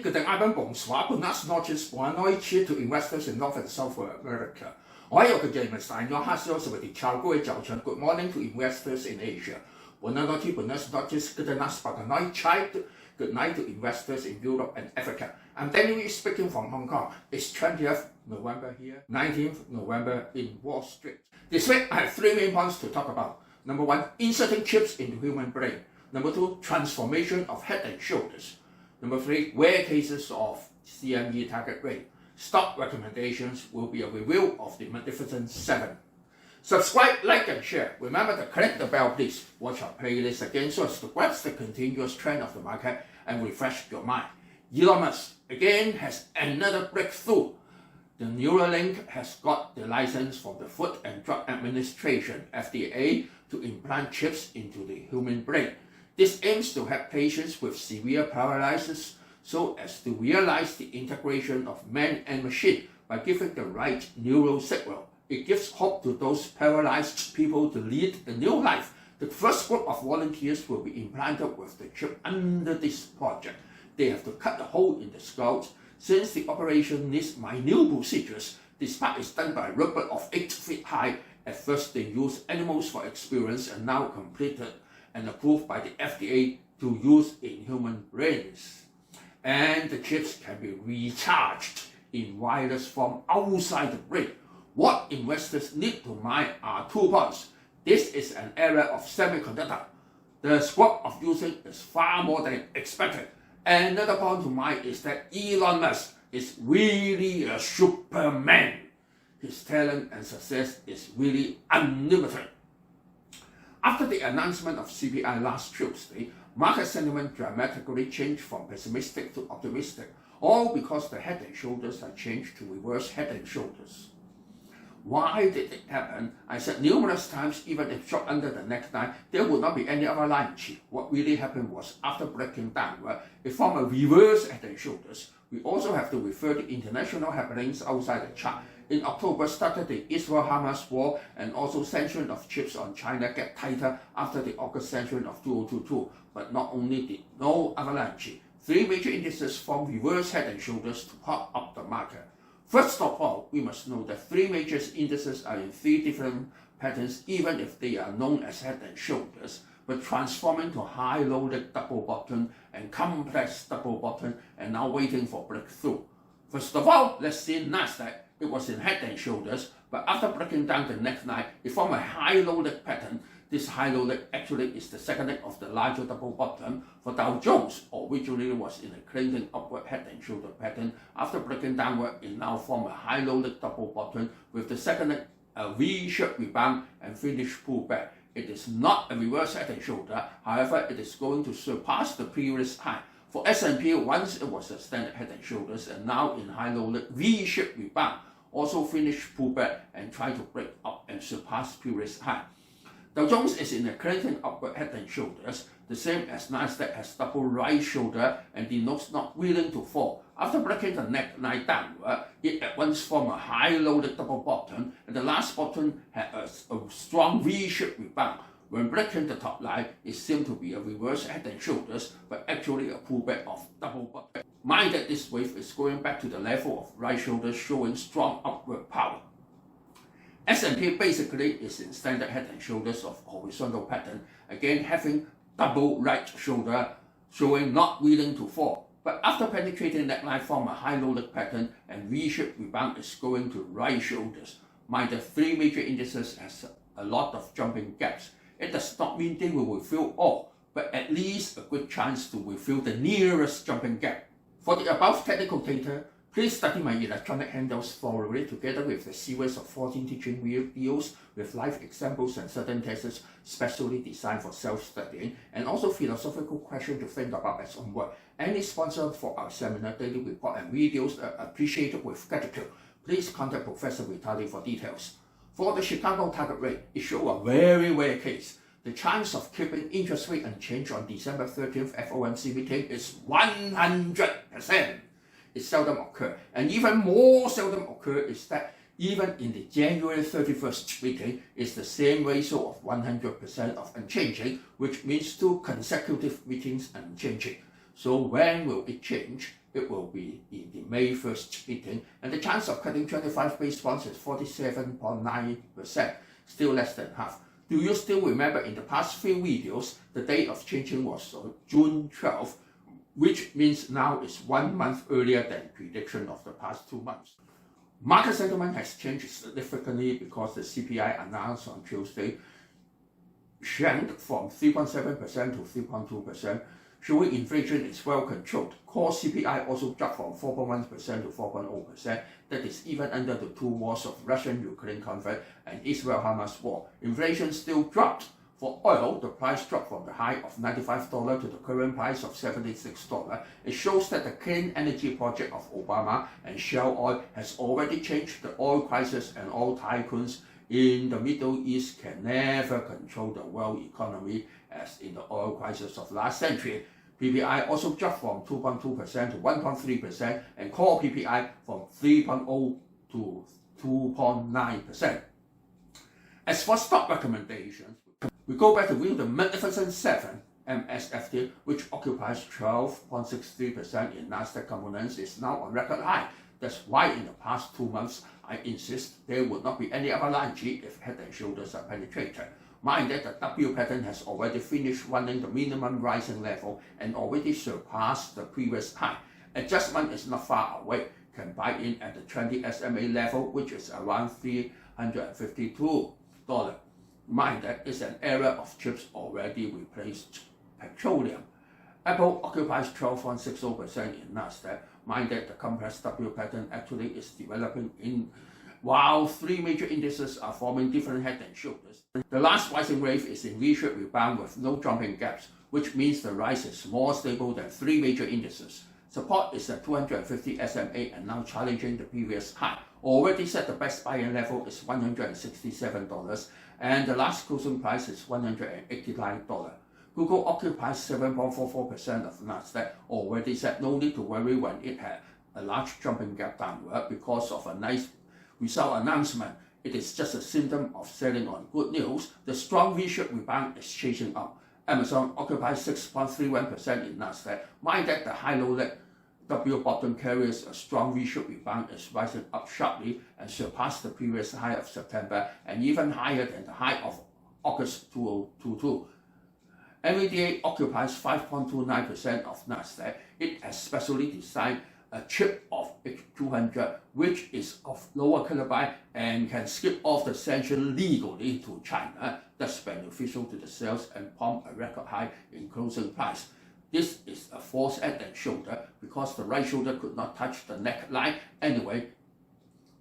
good morning, bonsoir, buenas noches, buenas noches to investors in North and South America. 我係有個 James Daniel Hassios with the Chicago Junction. Good morning to investors in Asia. Buenas noches, buenas noches, good night, good night to investors in Europe and Africa. I'm Daniel speaking from Hong Kong. It's 20th November here, 19th November in Wall Street. This week, I have three main points to talk about. Number one, inserting chips into human brain. Number two, transformation of head and shoulders. Number three, rare cases of CME target rate. Stock recommendations will be a review of the Magnificent Seven. Subscribe, like, and share. Remember to click the bell, please. Watch our playlist again so as to grasp the continuous trend of the market and refresh your mind. Elon Musk again has another breakthrough. The Neuralink has got the license from the Food and Drug Administration, FDA, to implant chips into the human brain. This aims to help patients with severe paralysis so as to realize the integration of man and machine by giving the right neural signal. It gives hope to those paralyzed people to lead a new life. The first group of volunteers will be implanted with the chip under this project. They have to cut a hole in the skull. Since the operation needs minute procedures, this part is done by a robot of 8 feet high. At first they used animals for experience and now completed and approved by the FDA to use in human brains. And the chips can be recharged in wireless form outside the brain. What investors need to mind are 2 points. This is an era of semiconductor. The scope of using is far more than expected. Another point to mind is that Elon Musk is really a superman. His talent and success is really unlimited. After the announcement of CPI last Tuesday, market sentiment dramatically changed from pessimistic to optimistic, all because the head and shoulders have changed to reverse head and shoulders. Why did it happen? I said numerous times, even if shot under the neckline, there would not be any other line. What really happened was, after breaking downward, it formed a reverse head and shoulders. We also have to refer to international happenings outside the chart. In October started the Israel-Hamas war, and also sanctions of chips on China get tighter after the August sanction of 2022. But not only did no avalanche, 3 major indices formed reverse head and shoulders to pop up the market. First of all, we must know that 3 major indices are in 3 different patterns, even if they are known as head and shoulders, but transforming to high-low leg double bottom and complex double bottom and now waiting for breakthrough. First of all, let's see Nasdaq. It was in head and shoulders, but after breaking down the neckline, it formed a high-low leg pattern. This high-low leg actually is the second leg of the larger double bottom. For Dow Jones, originally was in a cleansing upward head and shoulder pattern. After breaking downward, it now formed a high-low leg double bottom with the second leg a V-shaped rebound and finish pullback. It is not a reverse head and shoulder, however, it is going to surpass the previous high. For S&P, once it was a standard head and shoulders and now in high-low leg V-shaped rebound, also finish pullback and try to break up and surpass previous high. Dow Jones is in a cleansing upward head and shoulders, the same as Nasdaq has double right shoulder and denotes not willing to fall. After breaking the neckline downward, it at once formed a high-low leg double bottom, and the last bottom had a strong V-shaped rebound. When breaking the top line, it seemed to be a reverse head and shoulders, but actually a pullback of double bottom. Mind that this wave is going back to the level of right shoulder, showing strong upward power. S&P basically is in standard head and shoulders of horizontal pattern, again having double right shoulder, showing not willing to fall. But after penetrating neckline, form a high-low leg pattern and V-shaped rebound is going to right shoulders. Mind that 3 major indices has a lot of jumping gaps. It does not mean they will refill all, but at least a good chance to refill the nearest jumping gap. For the above technical data, please study my electronic handouts thoroughly together with the series of 14 teaching videos with live examples and certain tests specially designed for self-studying, and also philosophical questions to think about as homework. Any sponsor for our seminar, daily report and videos are appreciated with gratitude. Please contact Professor Vitali for details. For the Chicago target rate, it showed a very rare case. The chance of keeping interest rate unchanged on December 30th FOMC meeting is 100%. It seldom occurs, and even more seldom occurs is that even in the January 31st meeting is the same ratio of 100% of unchanging, which means 2 consecutive meetings unchanging. So when will it change? It will be in the May 1st meeting, and the chance of cutting 25 base points is 47.9%, still less than half. Do you still remember in the past few videos, the date of changing was on June 12th, which means now is 1 month earlier than prediction of the past 2 months. Market sentiment has changed significantly because the CPI announced on Tuesday shrank from 3.7% to 3.2%, showing inflation is well controlled. Core CPI also dropped from 4.1% to 4.0%. That is even under the two wars of Russian-Ukraine conflict and Israel-Hamas war. Inflation still dropped. For oil, the price dropped from the high of $95 to the current price of $76. It shows that the clean energy project of Obama and Shell Oil has already changed the oil prices, and all tycoons in the Middle East can never control the world economy as in the oil crisis of last century. PPI also dropped from 2.2% to 1.3%, and core PPI from 3.0 to 2.9%. As for stock recommendations, we go back to view the Magnificent 7 MSFT, which occupies 12.63% in Nasdaq components, is now on record high. That's why in the past 2 months, I insist there would not be any avalanche if head and shoulders are penetrated. Mind that the W pattern has already finished running the minimum rising level and already surpassed the previous high. Adjustment is not far away. Can buy in at the 20 SMA level, which is around $352. Mind that it's an era of chips already replaced petroleum. Apple occupies 12.60% in Nasdaq. Mind that the compressed W pattern actually is developing in while three major indices are forming different head and shoulders. The last rising wave is in V-shaped rebound with no jumping gaps, which means the rise is more stable than three major indices. Support is at 250 SMA and now challenging the previous high. Already set the best buy-in level is $167, and the last closing price is $189. Google occupies 7.44% of Nasdaq. Already said no need to worry when it had a large jumping gap downward because of a nice result announcement. It is just a symptom of selling on good news. The strong V-shaped rebound is chasing up. Amazon occupies 6.31% in Nasdaq. Mind that the high-low leg W bottom carries a strong V-shaped rebound is rising up sharply and surpassed the previous high of September and even higher than the high of August 2022. NVDA occupies 5.29% of Nasdaq. It has specially designed a chip of H200, which is of lower caliber and can skip off the sanction legally to China. That's beneficial to the sales and pump a record high in closing price. This is a false head and shoulder because the right shoulder could not touch the neckline. Anyway,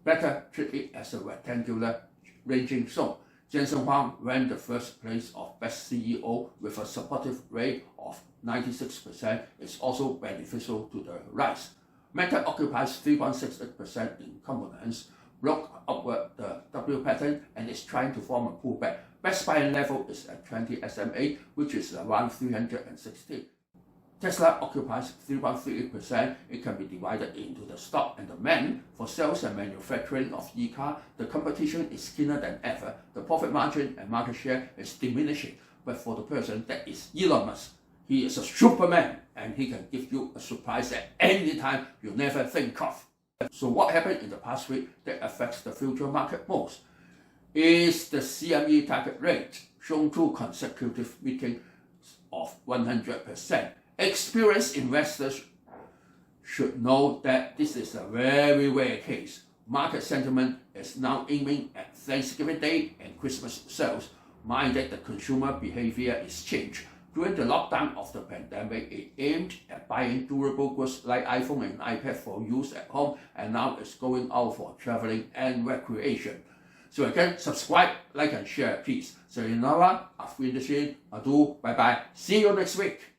better treat it as a rectangular ranging zone. Jensen Huang ran the first place of Best CEO with a supportive rate of 96%. It's also beneficial to the rise. Meta occupies 3.68% in components, broke upward the W pattern and is trying to form a pullback. Best buy-in level is at 20 SMA, which is around 360. Tesla occupies 3.38%. It can be divided into the stock and demand. For sales and manufacturing of e-car, the competition is keener than ever. The profit margin and market share is diminishing. But for the person, that is Elon Musk. He is a Superman and he can give you a surprise at any time you never think of. So what happened in the past week that affects the future market most is the CME target rate shown 2 consecutive meetings of 100%. Experienced investors should know that this is a very rare case. Market sentiment is now aiming at Thanksgiving Day and Christmas sales. Mind that the consumer behavior is changed. During the lockdown of the pandemic, it aimed at buying durable goods like iPhone and iPad for use at home, and now it's going out for traveling and recreation. So again, subscribe, like and share please. Sayonara, auf Wiedersehen, adieu, bye bye. See you next week.